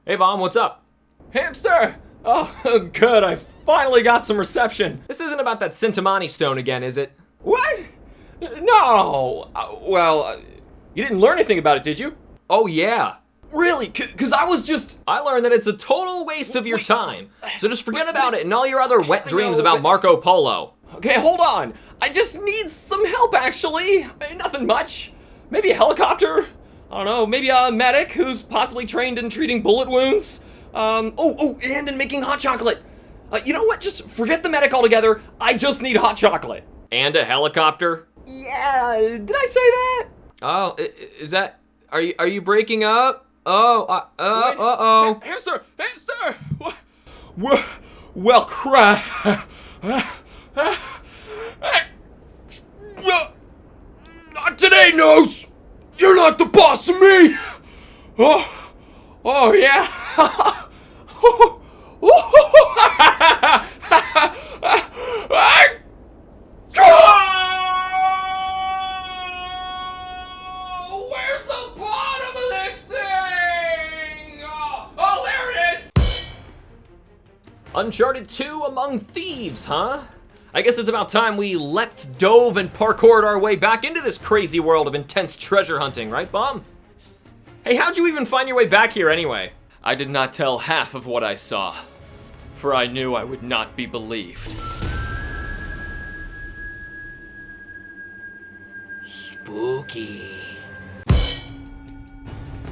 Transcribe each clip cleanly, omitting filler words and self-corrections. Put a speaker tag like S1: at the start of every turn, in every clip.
S1: Hey, Bomb, what's up? Hamster! Oh, good, I finally got some reception. This isn't about that Sintamani stone again, is it? What? No! You didn't learn anything about it, did you? Oh, yeah. Really? Cause I learned that it's a total waste of your time. So just forget about it and all your other wet dreams about Marco Polo. Okay, hold on. I just need some help, actually. Nothing much. Maybe a helicopter? I don't know, maybe a medic who's possibly trained in treating bullet wounds. And in making hot chocolate. You know what? Just forget the medic altogether. I just need hot chocolate. And a helicopter? Yeah, did I say that? Oh, is that, are you breaking up? Oh, uh-oh. Hamster! Well, crap. Not today, Nose! You're not the boss of me! Oh yeah? Where's the bottom of this thing? Oh, there it is! Uncharted 2 Among Thieves, huh? I guess it's about time we leapt, dove, and parkoured our way back into this crazy world of intense treasure hunting, right, Bomb? Hey, how'd you even find your way back here anyway? I did not tell half of what I saw, for I knew I would not be believed. Spooky.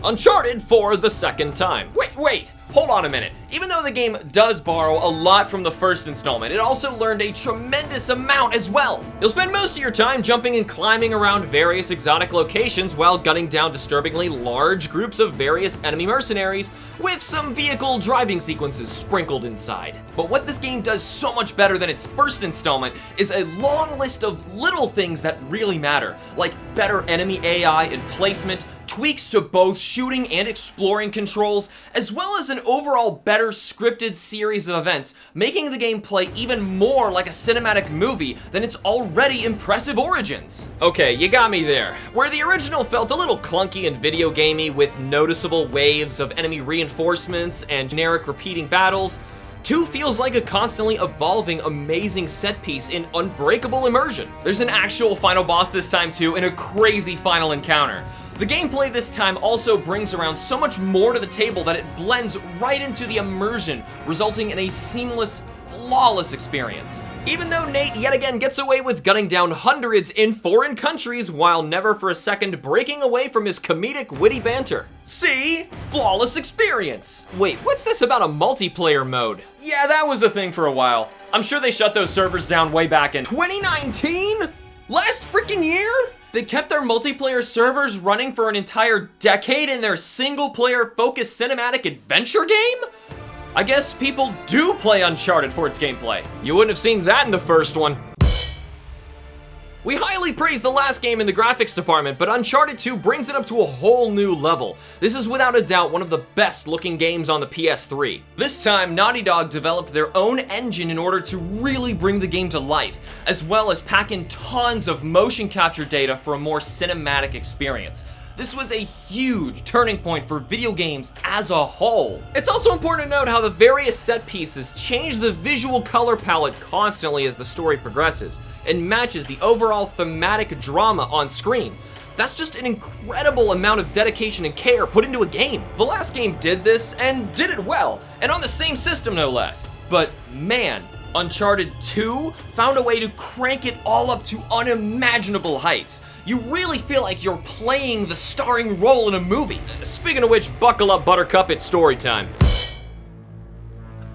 S1: Uncharted for the second time. Wait, hold on a minute. Even though the game does borrow a lot from the first installment, it also learned a tremendous amount as well. You'll spend most of your time jumping and climbing around various exotic locations while gunning down disturbingly large groups of various enemy mercenaries with some vehicle driving sequences sprinkled inside. But what this game does so much better than its first installment is a long list of little things that really matter, like better enemy AI and placement, tweaks to both shooting and exploring controls, as well as an overall better scripted series of events, making the game play even more like a cinematic movie than its already impressive origins. Okay, you got me there. Where the original felt a little clunky and video gamey with noticeable waves of enemy reinforcements and generic repeating battles, 2 feels like a constantly evolving, amazing set piece in unbreakable immersion. There's an actual final boss this time too, and a crazy final encounter. The gameplay this time also brings around so much more to the table that it blends right into the immersion, resulting in a seamless, flawless experience. Even though Nate yet again gets away with gunning down hundreds in foreign countries while never for a second breaking away from his comedic, witty banter. See? Flawless experience! Wait, what's this about a multiplayer mode? Yeah, that was a thing for a while. I'm sure they shut those servers down way back in 2019? Last freaking year? They kept their multiplayer servers running for an entire decade in their single-player focused cinematic adventure game? I guess people do play Uncharted for its gameplay. You wouldn't have seen that in the first one. We highly praised the last game in the graphics department, but Uncharted 2 brings it up to a whole new level. This is without a doubt one of the best looking games on the PS3. This time, Naughty Dog developed their own engine in order to really bring the game to life, as well as pack in tons of motion capture data for a more cinematic experience. This was a huge turning point for video games as a whole. It's also important to note how the various set pieces change the visual color palette constantly as the story progresses, and matches the overall thematic drama on screen. That's just an incredible amount of dedication and care put into a game. The last game did this, and did it well, and on the same system no less. But man, Uncharted 2 found a way to crank it all up to unimaginable heights. You really feel like you're playing the starring role in a movie. Speaking of which, buckle up, Buttercup, it's story time.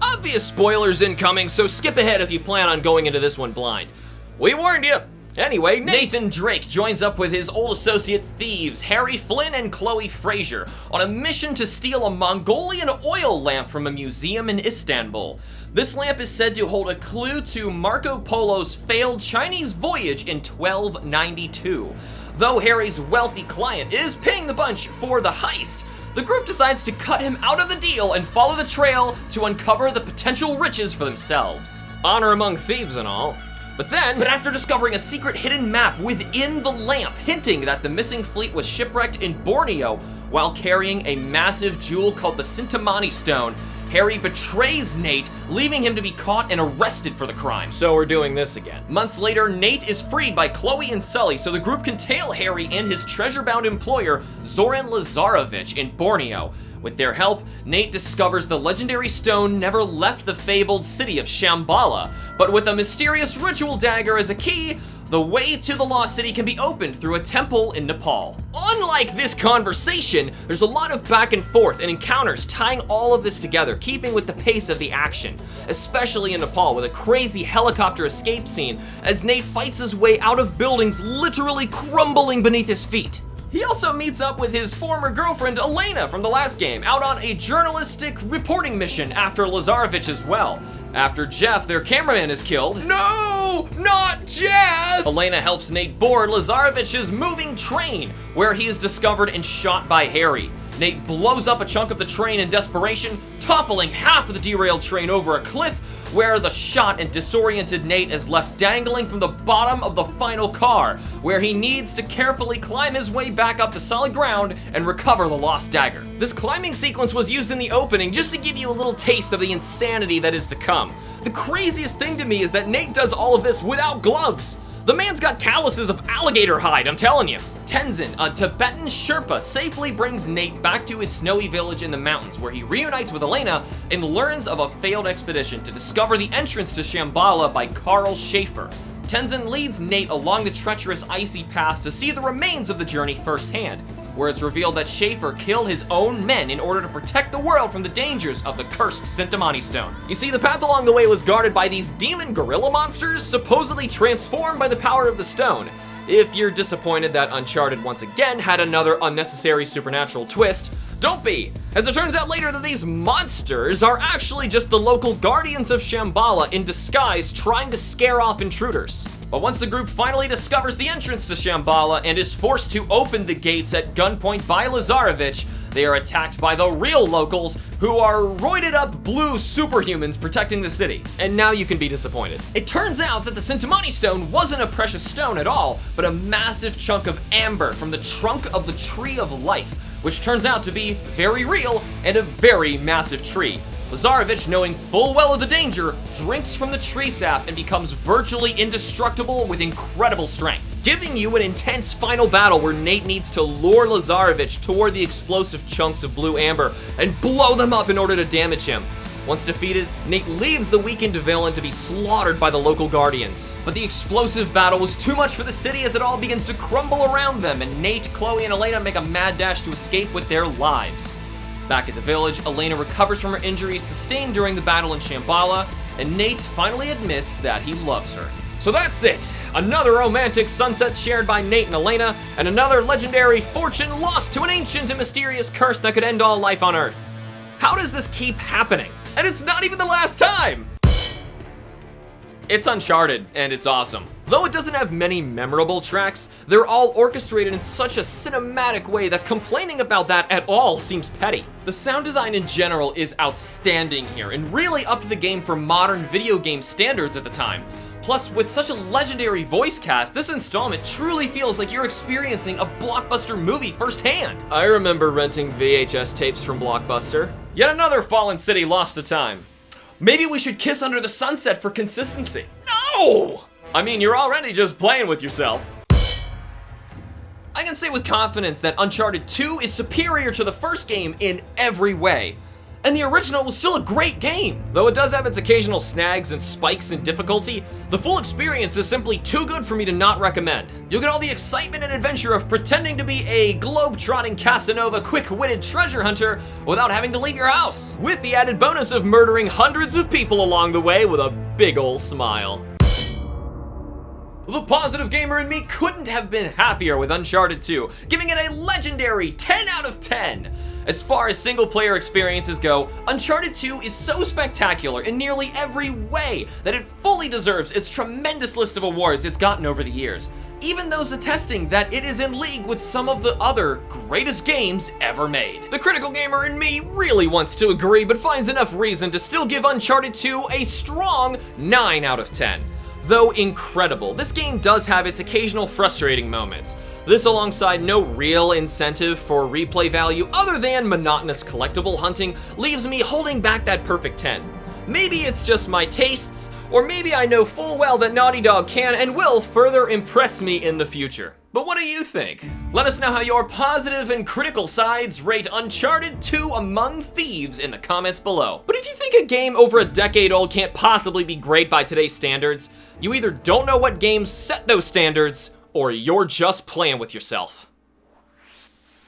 S1: Obvious spoilers incoming, so skip ahead if you plan on going into this one blind. We warned you! Anyway, Nathan Drake joins up with his old associate Thieves, Harry Flynn and Chloe Fraser, on a mission to steal a Mongolian oil lamp from a museum in Istanbul. This lamp is said to hold a clue to Marco Polo's failed Chinese voyage in 1292. Though Harry's wealthy client is paying the bunch for the heist, the group decides to cut him out of the deal and follow the trail to uncover the potential riches for themselves. Honor among thieves and all. But after discovering a secret hidden map within the lamp, hinting that the missing fleet was shipwrecked in Borneo while carrying a massive jewel called the Sintamani Stone, Harry betrays Nate, leaving him to be caught and arrested for the crime. So we're doing this again. Months later, Nate is freed by Chloe and Sully so the group can tail Harry and his treasure-bound employer, Zoran Lazarevic, in Borneo. With their help, Nate discovers the legendary stone never left the fabled city of Shambhala, but with a mysterious ritual dagger as a key, the way to the lost city can be opened through a temple in Nepal. Unlike this conversation, there's a lot of back and forth and encounters tying all of this together, keeping with the pace of the action, especially in Nepal with a crazy helicopter escape scene as Nate fights his way out of buildings literally crumbling beneath his feet. He also meets up with his former girlfriend, Elena, from the last game, out on a journalistic reporting mission after Lazarevic as well. After Jeff, their cameraman, is killed. No, not Jeff! Elena helps Nate board Lazarevic's moving train, where he is discovered and shot by Harry. Nate blows up a chunk of the train in desperation, toppling half of the derailed train over a cliff, where the shot and disoriented Nate is left dangling from the bottom of the final car, where he needs to carefully climb his way back up to solid ground and recover the lost dagger. This climbing sequence was used in the opening just to give you a little taste of the insanity that is to come. The craziest thing to me is that Nate does all of this without gloves. The man's got calluses of alligator hide, I'm telling you. Tenzin, a Tibetan Sherpa, safely brings Nate back to his snowy village in the mountains, where he reunites with Elena and learns of a failed expedition to discover the entrance to Shambhala by Carl Schaefer. Tenzin leads Nate along the treacherous icy path to see the remains of the journey firsthand, where it's revealed that Schaefer killed his own men in order to protect the world from the dangers of the cursed Sintamani Stone. You see, the path along the way was guarded by these demon gorilla monsters, supposedly transformed by the power of the stone. If you're disappointed that Uncharted once again had another unnecessary supernatural twist, don't be, as it turns out later that these monsters are actually just the local guardians of Shambhala in disguise trying to scare off intruders. But once the group finally discovers the entrance to Shambhala and is forced to open the gates at gunpoint by Lazarevic, they are attacked by the real locals, who are roided up blue superhumans protecting the city. And now you can be disappointed. It turns out that the Sintamani Stone wasn't a precious stone at all, but a massive chunk of amber from the trunk of the Tree of Life, which turns out to be very real and a very massive tree. Lazarevic, knowing full well of the danger, drinks from the tree sap and becomes virtually indestructible with incredible strength, giving you an intense final battle where Nate needs to lure Lazarevic toward the explosive chunks of blue amber and blow them up in order to damage him. Once defeated, Nate leaves the weakened villain to be slaughtered by the local guardians. But the explosive battle was too much for the city as it all begins to crumble around them, and Nate, Chloe, and Elena make a mad dash to escape with their lives. Back at the village, Elena recovers from her injuries sustained during the battle in Shambhala, and Nate finally admits that he loves her. So that's it! Another romantic sunset shared by Nate and Elena, and another legendary fortune lost to an ancient and mysterious curse that could end all life on Earth. How does this keep happening? And it's not even the last time! It's Uncharted, and it's awesome. Though it doesn't have many memorable tracks, they're all orchestrated in such a cinematic way that complaining about that at all seems petty. The sound design in general is outstanding here, and really upped the game for modern video game standards at the time. Plus, with such a legendary voice cast, this installment truly feels like you're experiencing a blockbuster movie firsthand. I remember renting VHS tapes from Blockbuster. Yet another fallen city lost to time. Maybe we should kiss under the sunset for consistency. No! I mean, you're already just playing with yourself. I can say with confidence that Uncharted 2 is superior to the first game in every way. And the original was still a great game. Though it does have its occasional snags and spikes in difficulty, the full experience is simply too good for me to not recommend. You'll get all the excitement and adventure of pretending to be a globe-trotting Casanova quick-witted treasure hunter without having to leave your house, with the added bonus of murdering hundreds of people along the way with a big ol' smile. The positive gamer in me couldn't have been happier with Uncharted 2, giving it a legendary 10 out of 10. As far as single-player experiences go, Uncharted 2 is so spectacular in nearly every way that it fully deserves its tremendous list of awards it's gotten over the years. even those attesting that it is in league with some of the other greatest games ever made. The critical gamer in me really wants to agree, but finds enough reason to still give Uncharted 2 a strong 9 out of 10. Though incredible, this game does have its occasional frustrating moments. This alongside no real incentive for replay value other than monotonous collectible hunting leaves me holding back that perfect 10. Maybe it's just my tastes, or maybe I know full well that Naughty Dog can and will further impress me in the future. But what do you think? Let us know how your positive and critical sides rate Uncharted 2 Among Thieves in the comments below. But if you think a game over a decade old can't possibly be great by today's standards, you either don't know what games set those standards, or you're just playing with yourself.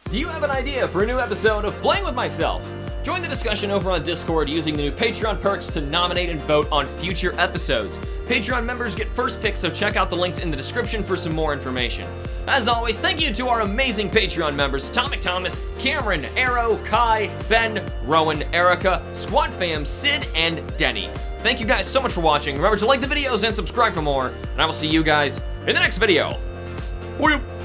S1: Do you have an idea for a new episode of Playing With Myself? Join the discussion over on Discord using the new Patreon perks to nominate and vote on future episodes. Patreon members get first picks, so check out the links in the description for some more information. As always, thank you to our amazing Patreon members, Atomic Thomas, Cameron, Arrow, Kai, Ben, Rowan, Erica, Squad Fam, Sid, and Denny. Thank you guys so much for watching. Remember to like the videos and subscribe for more, and I will see you guys in the next video. Bye.